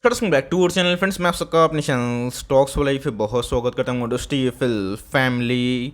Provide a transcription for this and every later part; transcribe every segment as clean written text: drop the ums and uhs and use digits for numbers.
Welcome back to our channel friends. मैं आप सबका अपने चैनल स्टॉक्स वाला पे बहुत स्वागत करता हूँ। दोस्ती डे फैमिली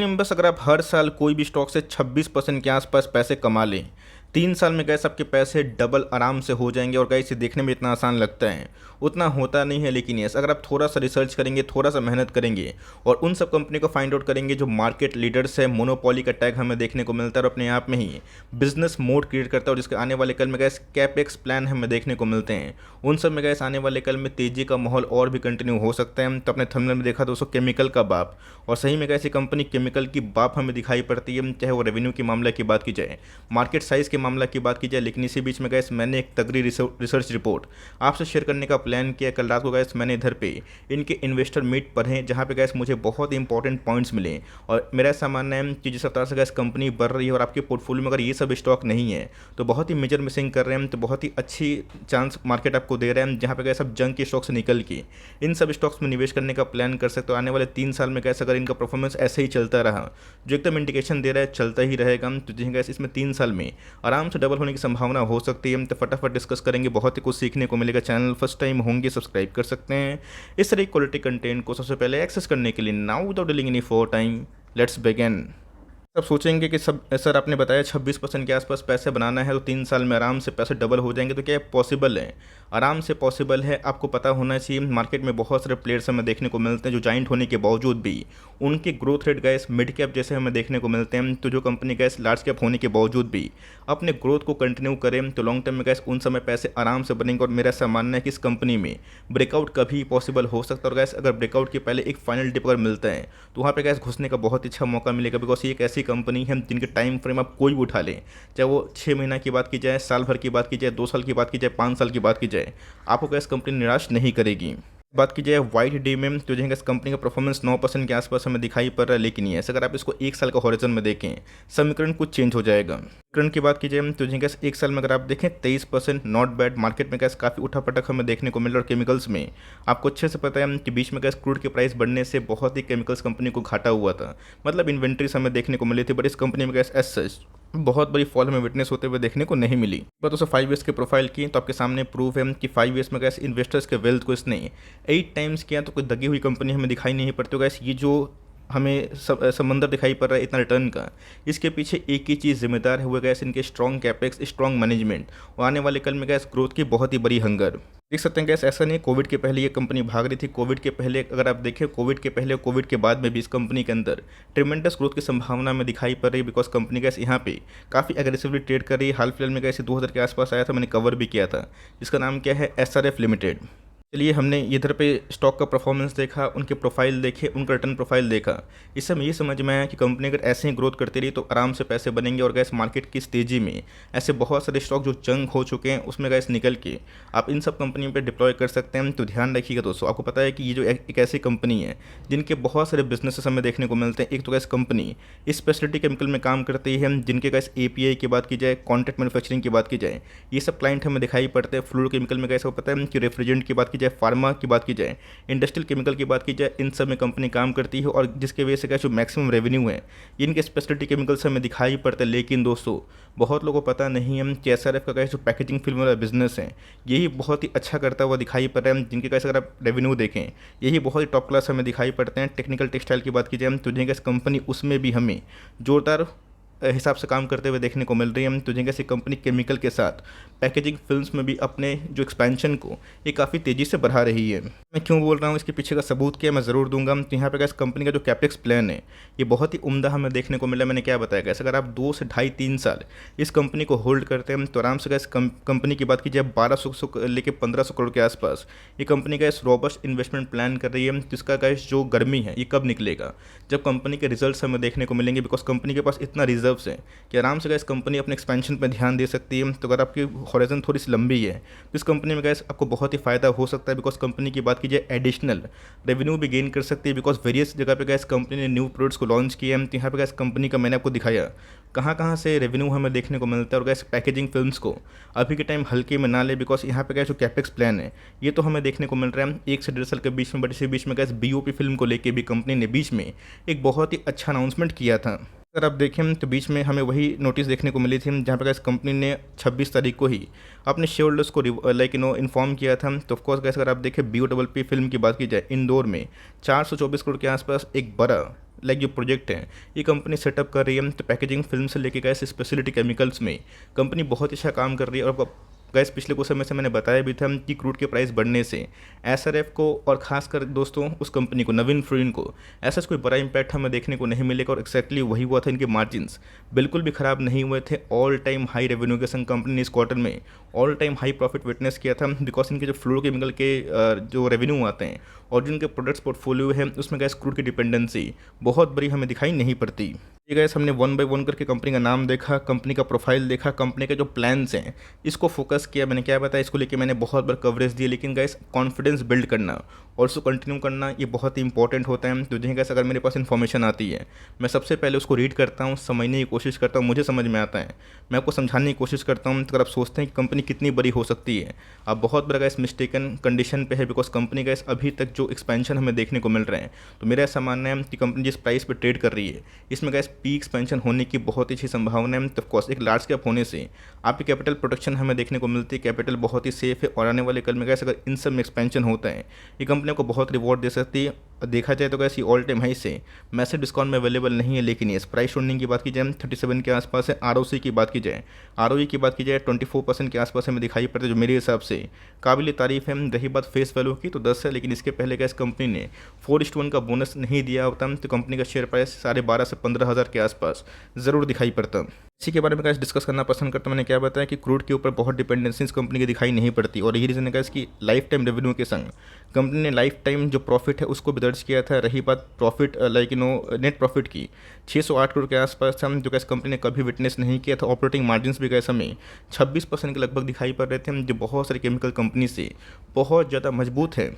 में बस अगर आप हर साल कोई भी स्टॉक से 26% के आसपास पैसे कमा लें, 3 साल में गैस आपके पैसे डबल आराम से हो जाएंगे। और गैस इसे देखने में इतना आसान लगता है, उतना होता नहीं है, लेकिन यस अगर आप थोड़ा सा रिसर्च करेंगे, थोड़ा सा मेहनत करेंगे और उन सब कंपनी को फाइंड आउट करेंगे जो मार्केट लीडर्स है, मोनोपोली का टैग हमें देखने को मिलता है और अपने आप में ही बिजनेस मोड क्रिएट करता है और जिसके आने वाले कल में गैस कैपेक्स प्लान हमें देखने को मिलते हैं, उन सब में गैस आने वाले कल में तेजी का माहौल और भी कंटिन्यू हो सकता है। तो अपने थंबनेल में देखा दोस्तों केमिकल का बाप, और सही में कैसी कंपनी केमिकल की बाप हमें दिखाई पड़ती है, चाहे वो रेवेन्यू के मामले की बात की जाए, मार्केट साइज के मामला की बात की जाए। लेकिन इसी बीच में गैस मैंने एक तगड़ी रिसर्च रिपोर्ट आपसे शेयर करने का प्लान किया। कल रात को गैस मैंने इधर पे इनके इन्वेस्टर मीट पढ़े, जहाँ पे गैस मुझे बहुत इंपॉर्टेंट पॉइंट्स मिले। और मेरा ऐसा मानना है कि जिस रफ्तार से गैस कंपनी बढ़ रही है और आपके पोर्टफोलियो में अगर ये सब स्टॉक नहीं है तो बहुत ही मेजर मिसिंग कर रहे हैं। तो बहुत ही अच्छी चांस मार्केट आपको दे रहे हैं, जहाँ पे गैस आप जंग के स्टॉक से निकल के इन सब स्टॉक्स में निवेश करने का प्लान कर सकते हो। आने वाले 3 साल में गैस अगर इनका परफॉर्मेंस ऐसे ही चलता रहा, जो एकदम इंडिकेशन दे रहा है चलता ही रहेगा, तो जी गैस इसमें 3 साल में आराम से डबल होने की संभावना हो सकती है। तो फटाफट डिस्कस करेंगे, बहुत ही कुछ सीखने को मिलेगा। चैनल फर्स्ट टाइम होंगे सब्सक्राइब कर सकते हैं इस तरह क्वालिटी कंटेंट को सबसे पहले एक्सेस करने के लिए। Now without dealing any for time, let's begin. सब सोचेंगे कि सब सर आपने बताया 26% के आसपास पैसे बनाना है तो 3 साल में आराम से पैसे डबल हो जाएंगे, तो क्या पॉसिबल है? आराम से पॉसिबल है। आपको पता होना चाहिए मार्केट में बहुत सारे प्लेयर्स हमें देखने को मिलते हैं जो जाइंट होने के बावजूद भी उनके growth rate gas mid cap जैसे हमें देखने को मिलते हैं। तो जो कंपनी गैस लार्ज कैप होने के बावजूद भी अपने ग्रोथ को कंटिन्यू करें तो लॉन्ग टर्म में गैस उन समय पैसे आराम से बनेंगे। और मेरा ऐसा मानना है कि इस कंपनी में ब्रेकआउट कभी पॉसिबल हो सकता है। और गैस अगर ब्रेकआउट के पहले एक फाइनल डिप अगर मिलता है तो वहाँ पे गैस घुसने का बहुत अच्छा मौका मिलेगा, बिकॉज ये एक ऐसी कंपनी है जिनके टाइम फ्रेम आप कोई भी उठा लें, चाहे वो 6 महीना की बात की जाए, साल भर की बात की जाए, 2 साल की बात की जाए, 5 साल की बात की जाए, आपको गैस कंपनी निराश नहीं करेगी। बात की जाए वाइट डे में तो जो है इस कंपनी का परफॉर्मेंस 9% के आसपास हमें दिखाई पड़ रहा है। लेकिन ये अगर आप इसको 1 साल का हॉरिजन में देखें, समीकरण कुछ चेंज हो जाएगा। समीकरण की बात की जाए तो जो है 1 साल में अगर आप देखें 23%, नॉट बैड। मार्केट में गैस काफ़ी उठापटक हमें देखने को मिल रहा है। और केमिकल्स में आपको अच्छे से पता है कि बीच में गैस क्रूड के प्राइस बढ़ने से बहुत ही केमिकल्स कंपनी को घाटा हुआ था, मतलब इन्वेंट्रीज हमें देखने को मिली थी। बट इस कंपनी में गैस एज सच बहुत बड़ी फॉल हमें विटनेस होते हुए देखने को नहीं मिली। बट उसे 5 ईयर्स के प्रोफाइल की तो आपके सामने प्रूफ है कि 5 ईयर्स में गैस इन्वेस्टर्स के वेल्थ को इसने 8 टाइम्स किया। तो कोई दगी हुई कंपनी हमें दिखाई नहीं पड़ती। गैस ये जो हमें समंदर दिखाई पड़ रहा है इतना रिटर्न का, इसके पीछे एक ही चीज़ जिम्मेदार है, वो गैस इनके स्ट्रॉन्ग कैपेक्स, स्ट्रॉन्ग मैनेजमेंट और आने वाले कल में गैस ग्रोथ की बहुत ही बड़ी हंगर। देख सकते हैं गैस ऐसा नहीं है कोविड के पहले ये कंपनी भाग रही थी। कोविड के पहले अगर आप देखें, कोविड के पहले और कोविड के बाद में भी इस कंपनी के अंदर ट्रिमेंडस ग्रोथ की संभावना में दिखाई पड़ रही है, बिकॉज कंपनी गैस यहाँ पे काफ़ी एग्रेसिवली ट्रेड कर रही है। हाल फिलहाल में गैस 2000 के आसपास आया था, मैंने कवर भी किया था, जिसका नाम क्या है SRF लिमिटेड। चलिए हमने इधर पे स्टॉक का परफॉर्मेंस देखा, उनके प्रोफाइल देखे, उनका रिटर्न प्रोफाइल देखा। इससे हमें ये समझ में आया कि कंपनी अगर ऐसे ही ग्रोथ करती रही तो आराम से पैसे बनेंगे। और गैस मार्केट की इस तेज़ी में ऐसे बहुत सारे स्टॉक जो जंग हो चुके हैं उसमें गैस निकल के आप इन सब कंपनियों पे डिप्लॉय कर सकते हैं। तो ध्यान रखिएगा दोस्तों, आपको पता है कि ये जो एक ऐसी कंपनी है जिनके बहुत सारे बिजनेसेस हमें देखने को मिलते हैं। एक तो गैस कंपनी स्पेशलिटी केमिकल में काम करती है, जिनके गैस API की बात की जाए, कॉन्ट्रैक्ट मैन्युफैक्चरिंग की बात की जाए, ये सब क्लाइंट हमें दिखाई पड़ते हैं। फ्लूरो केमिकल में गैस को पता है कि रेफ्रिजरेंट की बात की जाए, फार्मा की बात की जाए, इंडस्ट्रियल केमिकल की बात की जाए, इन सब में कंपनी काम करती है। और जिसके वजह से क्या जो मैक्सिमम रेवेन्यू है इनके स्पेशलिटी केमिकल्स हमें दिखाई पड़ते हैं। लेकिन दोस्तों बहुत लोगों को पता नहीं है कि SRF का जो पैकेजिंग फिल्म वाला बिजनेस है यही बहुत ही अच्छा करता हुआ दिखाई पड़ रहा है, जिनके कैसे अगर आप रेवेन्यू देखें यही बहुत ही टॉप क्लास हमें दिखाई पड़ते हैं। टेक्निकल टेक्सटाइल की बात की जाए तो जिनके कंपनी उसमें भी हमें जोरदार हिसाब से काम करते हुए देखने को मिल रही है। तो जैसे कंपनी केमिकल के साथ पैकेजिंग फिल्म्स में भी अपने जो एक्सपेंशन को ये काफ़ी तेज़ी से बढ़ा रही है। मैं क्यों बोल रहा हूँ, इसके पीछे का सबूत क्या मैं ज़रूर दूंगा। तो यहाँ पे इस कंपनी का जो कैपेक्स प्लान है ये बहुत ही उम्दा हमें देखने को मिला। मैंने क्या बताया गैस, अगर आप 2 से ढाई 3 साल इस कंपनी को होल्ड करते हैं तो आराम से गैस कंपनी की बात की जाए 1200 लेके 1500 करोड़ के आसपास ये कंपनी का इस रोबस्ट इन्वेस्टमेंट प्लान कर रही है। जिसका गैस जो गर्मी है ये कब निकलेगा, जब कंपनी के रिजल्ट्स हमें देखने को मिलेंगे, बिकॉज कंपनी के पास इतना रिजर्व है कि आराम से गैस कंपनी अपने एक्सपेंशन पर ध्यान दे सकती है। तो अगर आपकी हॉरिजन थोड़ी सी लंबी है तो इस कंपनी में गैस आपको बहुत ही फायदा हो सकता है, बिकॉज कंपनी की बात की जाए एडिशनल रेवेन्यू भी गेन कर सकती है, बिकॉज वेरियस जगह पे गैस कंपनी ने न्यू प्रोडक्ट्स को लॉन्च किया है। तो यहाँ पे गैस कंपनी का मैंने आपको दिखाया कहाँ कहाँ से रेवेन्यू हमें देखने को मिलता है। और गैस पैकेजिंग फिल्म्स को अभी के टाइम हल्के में ना ले, बिकॉज यहाँ पे गैस जो कैपेक्स प्लान है ये तो हमें देखने को मिल रहा है 1 से 1.5 साल के बीच में। बट इसी बीच में गैस BOP फिल्म को लेके भी कंपनी ने बीच में एक बहुत ही अच्छा अनाउंसमेंट किया था। अगर आप देखें तो बीच में हमें वही नोटिस देखने को मिली थी जहाँ पे गैस कंपनी ने 26 तारीख को ही अपने शेयर होल्डर्स को इन्फॉर्म किया था। तो ऑफकोर्स गैस अगर आप देखें BOPP फिल्म की बात की जाए, इंदौर में 424 करोड़ के आसपास एक बड़ा जो प्रोजेक्ट है ये कंपनी सेटअप कर रही है। तो पैकेजिंग फिल्म से लेके गैस स्पेशलिटी केमिकल्स में कंपनी बहुत ही अच्छा काम कर रही है। और गैस पिछले कुछ समय से मैंने बताया भी था कि क्रूड के प्राइस बढ़ने से SRF को और खासकर दोस्तों उस कंपनी को नवीन फ्लोरिन को ऐसा कोई बड़ा इंपैक्ट हमें देखने को नहीं मिलेगा। और एक्जैक्टली वही हुआ था, इनके मार्जिन्स बिल्कुल भी ख़राब नहीं हुए थे। ऑल टाइम हाई रेवेन्यू के संग कंपनी ने इस क्वार्टर में all time high profit witness किया था, बिकॉज इनके जो फ्लोरोकेमिकल के जो रेवेन्यू आते हैं और जिनके प्रोडक्ट्स पोर्टफोलियो है उसमें गैस क्रूड की डिपेंडेंसी बहुत बड़ी हमें दिखाई नहीं पड़ती। ये गैस हमने वन बाय वन करके कंपनी का नाम देखा, कंपनी का प्रोफाइल देखा, कंपनी के जो प्लान्स हैं इसको फोकस किया। मैंने क्या बताया, इसको लेके मैंने बहुत बार कवरेज दी, लेकिन गैस कॉन्फिडेंस बिल्ड करना और उसको कंटिन्यू करना ये बहुत ही इंपॉर्टेंट होता है। तो जहाँ गैस अगर मेरे पास इन्फॉर्मेशन आती है मैं सबसे पहले उसको रीड करता हूँ, समझने की कोशिश करता हूँ, मुझे समझ में आता है मैं आपको समझाने की कोशिश करता हूँ। तो अगर आप सोचते हैं कि कंपनी कितनी बड़ी हो सकती है, आप बहुत बड़ा गैस मिस्टेकन कंडीशन पे है, बिकॉज कंपनी गैस अभी तक जो एक्सपेंशन हमें देखने को मिल रहे हैं, तो मेरा ऐसा मानना है कि कंपनी जिस प्राइस पर ट्रेड कर रही है इसमें गैस पीक एक्सपेंशन होने की बहुत ही अच्छी संभावना है। तो ऑफकोर्स एक लार्ज कैप होने से आपकी कैपिटल प्रोटेक्शन हमें देखने को मिलती है, कैपिटल बहुत ही सेफ है। और आने वाले कल में गैस अगर इन सब में एक्सपेंशन होता है ये कंपनी को बहुत रिवॉर्ड दे सकती है। देखा जाए तो गैस ये ऑल टाइम हाई से मैसेज डिस्काउंट में अवेलेबल नहीं है, लेकिन ये प्राइस होल्डिंग की बात की जाए 37 के आसपास है। ROC की बात की जाए, ROE की बात की जाए 24% के आसपास हमें दिखाई पड़ता है, जो मेरे हिसाब से काबिल तारीफ है। रही बात फेस वैल्यू की तो 10 है, लेकिन इसके पहले गैस कंपनी ने 4:1 का बोनस नहीं दिया होता तो कंपनी का शेयर प्राइस 12,500 से 15,000 के आसपास ज़रूर दिखाई पड़ता। इसी के बारे में गैस डिस्कस करना पसंद करता हूं। मैंने क्या बताया कि क्रूड के ऊपर बहुत डिपेंडेंसी इस कंपनी की दिखाई नहीं पड़ती, और यही रीज़न है गैस कि लाइफ टाइम रेवेन्यू के संग कंपनी ने लाइफ टाइम जो प्रॉफिट है उसको भी दर्ज किया था। रही बात प्रॉफिट नेट प्रॉफिट की 608 करोड़ के आसपास था, जो गैस कंपनी ने कभी विटनेस नहीं किया था। ऑपरेटिंग मार्जिन्स भी गैस हमें 26% के लगभग दिखाई पड़ रहे थे, जो बहुत सारी केमिकल कंपनी से बहुत ज़्यादा मजबूत है।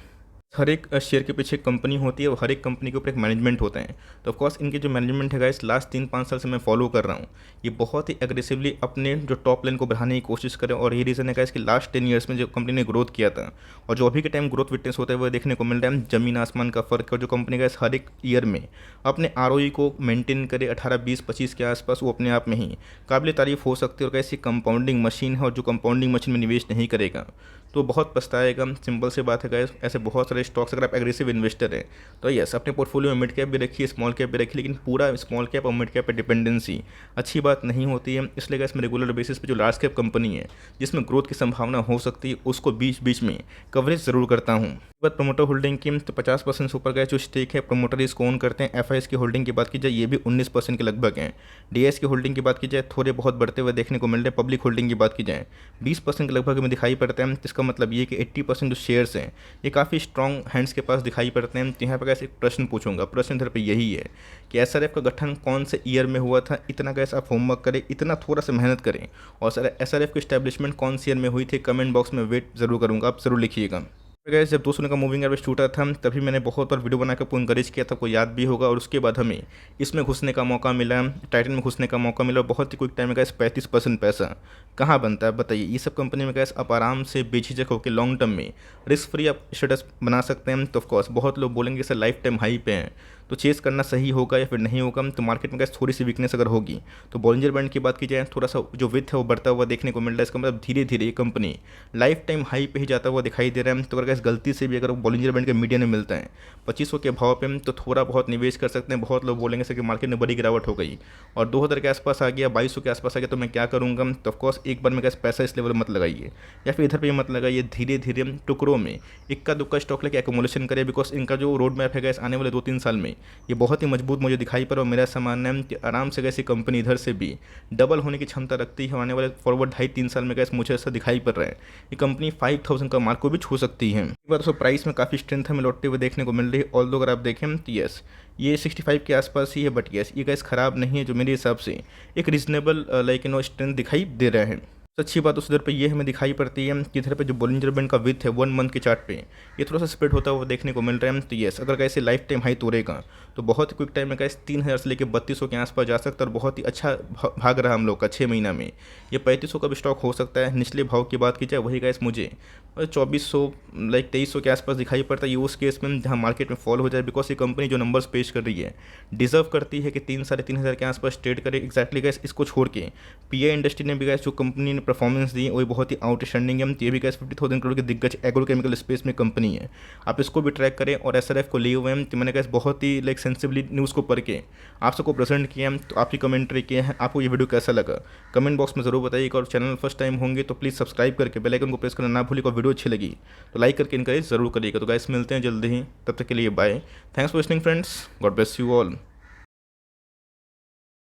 हर एक शेयर के पीछे एक कंपनी होती है और हर एक कंपनी के ऊपर एक मैनेजमेंट होता है। तो ऑफकोर्स इनके जो मैनेजमेंट है गाइस लास्ट 3-5 साल से मैं फॉलो कर रहा हूँ, ये बहुत ही एग्रेसिवली अपने जो टॉप लाइन को बढ़ाने की कोशिश करें। और ये रीज़न है गाइस कि लास्ट 10 ईयर्स में जो कंपनी ने ग्रोथ किया था और जो अभी के टाइम ग्रोथ विटनेस होता है वो देखने को मिल रहा है ज़मीन आसमान का फ़र्क। और जो कंपनी गाइस हर एक ईयर में अपने ROE को मेंटेन करे 18, 20, 25 के आसपास, वो अपने आप में ही काबिल तारीफ हो सकती है। और कैसी कंपाउंडिंग मशीन है, और जो कंपाउंडिंग मशीन में निवेश नहीं करेगा तो बहुत पछताएगा। सिंपल सी बात है गाइस, ऐसे बहुत सारे स्टॉक्स अगर आप एग्रेसिव इन्वेस्टर हैं तो यस अपने पोर्टफोलियो में मिड कैप भी रखिए, स्मॉल कैप भी रखिए, लेकिन पूरा स्मॉल कैप और मिड कैप पे डिपेंडेंसी अच्छी बात नहीं होती है। इसलिए गाइस मैं रेगुलर बेसिस पे जो लार्ज कैप कंपनी है जिसमें ग्रोथ की संभावना हो सकती है उसको बीच बीच में कवरेज ज़रूर करता हूँ। बात प्रोमोटर होल्डिंग की तो 50% से ऊपर का जो स्टेक है प्रोमोटर इसको ओन करते हैं। FIS की होल्डिंग की बात की जाए ये भी 19% के लगभग है। DIS की होल्डिंग की बात की जाए थोड़े बहुत बढ़ते हुए देखने को मिल रहे हैं। पब्लिक होल्डिंग की बात की जाए 20% के लगभग में दिखाई पड़ते हैं। इसका मतलब ये कि 80% जो शेयर्स हैं ये काफ़ी स्ट्रॉन्ग हैंड्स के पास दिखाई पड़ते हैं। तो यहाँ पर कैसे एक प्रश्न पूछूंगा, प्रश्न इधर पर यही है कि SRF का गठन कौन से ईयर में हुआ था। इतना कैसे आप होमवर्क करें, इतना थोड़ा सा मेहनत करें। और SRF की स्टैब्लिशमेंट कौन से ईयर में हुई थी, कमेंट बॉक्स में वेट जरूर करूँगा, आप जरूर लिखिएगा। गैस जब 200 का मूविंग एवरेज टूटा था तभी मैंने बहुत बार वीडियो बनाकर आपको इनकरेज किया था, आपको याद भी होगा। और उसके बाद हमें इसमें घुसने का मौका मिला, टाइटन में घुसने का मौका मिला। बहुत ही क्विक टाइम में गैस 35% पैसा कहाँ बनता है बताइए। ये सब कंपनी में गैस आप आराम से बेझिझक होकर लॉन्ग टर्म में रिस्क फ्री आप स्टेटस बना सकते हैं। तो ऑफकोर्स बहुत लोग बोलेंगे सर लाइफ टाइम हाई पे हैं तो चेस करना सही होगा या फिर नहीं होगा। तो मार्केट में गैस थोड़ी सी वीकनेस अगर होगी तो बॉलिंजर बैंड की बात की जाए थोड़ा सा जो विथ है वो बढ़ता हुआ देखने को मिल रहा है। इसका मतलब धीरे धीरे ये कंपनी लाइफ टाइम हाई पे ही जाता हुआ दिखाई दे रहा है। तो अगर गैस गलती से भी अगर बॉलिंजर बैंड के मीडियम में मिलता है 2500 के भाव पे तो थोड़ा बहुत निवेश कर सकते हैं। बहुत लोग बोलेंगे सर कि मार्केट में बड़ी गिरावट हो गई और 2000 के आसपास आ गया, 2200 के आसपास आ गया तो मैं क्या करूँगा। तो ऑफकोर्स एक बार में गैस पैसा इस लेवल मत लगाइए या फिर इधर पर मत लगाइए। धीरे धीरे टुकड़ों में इक्का दुक्का स्टॉक लेके एक्यूमुलेशन करें, बिकॉज इनका जो रोड मैप है गैस आने वाले 2-3 साल में ये बहुत ही मजबूत मुझे दिखाई पड़ा। और मेरा ऐसा मानना है कि आराम से गैस कंपनी इधर से भी डबल होने की क्षमता रखती है। आने वाले फॉरवर्ड 2.5-3 साल में गैस मुझे ऐसा दिखाई पड़ रहा है ये कंपनी 5000 का मार्क को भी छू सकती है। एक बार तो प्राइस में काफ़ी स्ट्रेंथ हमें लौटते हुए देखने को मिल रही है। ऑल दो अगर आप देखें तो यस ये 65 के आसपास ही है, बट यस ये गैस ख़राब नहीं है, जो मेरे हिसाब से एक रीजनेबल स्ट्रेंथ दिखाई दे रहा है। सबसे अच्छी बात उस इधर पे ये हमें दिखाई पड़ती है कि इधर पे जो बोलिंजर बैंड का विथ है 1 मंथ के चार्ट पे ये थोड़ा सा स्प्रेड होता हुआ देखने को मिल रहा है। तो यस, अगर कैसे लाइफ टाइम हाई तोड़ेगा तो बहुत ही क्विक टाइम में कैसे 3000 से लेकर 3200 के आसपास जा सकता है और बहुत ही अच्छा भाग रहा हम लोग का 6 महीना में। ये 3500 का भी स्टॉक हो सकता है। निचले भाव की बात की जाए वही गैस मुझे 2400 लाइक 2300 के आसपास दिखाई पड़ता है। ये उस केस में जहाँ मार्केट में फॉल हो जाए, बिकॉज ये कंपनी जो नंबर्स पेश कर रही है डिजर्व करती है कि 3-3.5 हज़ार के आसपास ट्रेड करे। एक्जैक्टली गैस इसको छोड़ के पीआई इंडस्ट्री ने भी गैस जो कंपनी ने परफॉर्मेंस दी वो बहुत ही आउटस्टैंडिंग है। ये भी गैस 50,000 करोड़ की दिग्गज एग्रोकेमिकल स्पेस में कंपनी है। आप इसको भी ट्रैक करें और एसआरएफ को लिए हुए हैं। तो मैंने गैस बहुत ही लाइक सेंसिबली न्यूज़ को पढ़ के आप सबको प्रेजेंट किया है। तो आपकी कमेंट्री किया है, आपको ये वीडियो कैसा लगा कमेंट बॉक्स में ज़रूर बताइएगा। और चैनल फर्स्ट टाइम होंगे तो प्लीज़ सब्सक्राइब करके बेल आइकन को प्रेस करना ना भूलिएगा। वीडियो अच्छी लगी तो लाइक करके इनकरेज ज़रूर करिएगा। तो गाइस मिलते हैं जल्दी ही, तब तक के लिए bye. Thanks for listening friends, God bless you all.